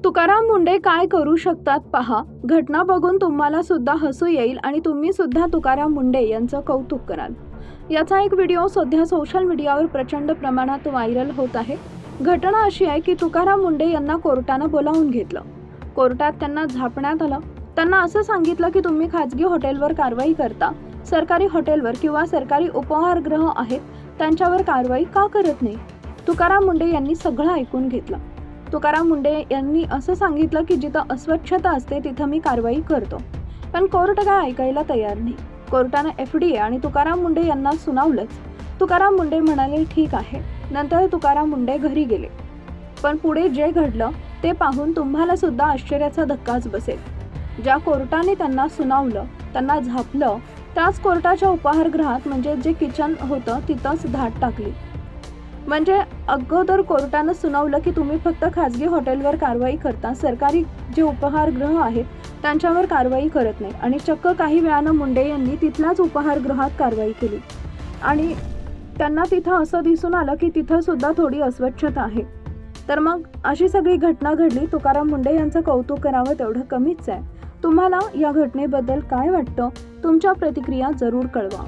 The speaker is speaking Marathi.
तुकाराम मुंडे काय करू शकतात पहा. घटना बघून तुम्हाला सुद्धा हसू येईल आणि तुम्ही सुद्धा तुकाराम मुंडे यांचं कौतुक कराल. याचा एक व्हिडिओ सध्या सोशल मीडियावर प्रचंड प्रमाणात व्हायरल होत आहे. घटना अशी आहे की तुकाराम मुंडे यांना कोर्टानं बोलावून घेतलं. कोर्टात त्यांना झापण्यात आलं. त्यांना असं सांगितलं की तुम्ही खाजगी हॉटेलवर कारवाई करता, सरकारी हॉटेलवर किंवा सरकारी उपहारगृह आहेत त्यांच्यावर कारवाई का करत नाही. तुकाराम मुंडे यांनी सगळं ऐकून घेतलं. तुकाराम मुंडे यांनी असं सांगितलं की जिथं अस्वच्छता असते तिथं मी कारवाई करतो. पण कोर्ट काय ऐकायला तयार नाही. कोर्टानं FDA आणि तुकाराम मुंडे यांना सुनावलंच. तुकाराम मुंडे म्हणाले ठीक आहे. नंतर तुकाराम मुंडे घरी गेले. पण पुढे जे घडलं ते पाहून तुम्हाला सुद्धा आश्चर्याचा धक्काच बसेल. ज्या कोर्टाने त्यांना सुनावलं, त्यांना झापलं, त्याच कोर्टाच्या उपहारगृहात म्हणजे जे किचन होतं तिथंच धाड टाकली. म्हणजे अगोदर कोर्टानं सुनावलं की तुम्ही फक्त खाजगी हॉटेलवर कारवाई करता, सरकारी जे उपहारगृह आहेत त्यांच्यावर कारवाई करत नाही. आणि चक्क काही वेळानं मुंडे यांनी तिथल्याच उपहारगृहात कारवाई केली आणि त्यांना तिथं असं दिसून आलं की तिथं सुद्धा थोडी अस्वच्छता आहे. तर मग अशी सगळी घटना घडली. तुकाराम मुंडे यांचं कौतुक करावं तेवढं कमीच आहे. तुम्हाला या घटनेबद्दल काय वाटतं? तुमच्या प्रतिक्रिया जरूर कळवा.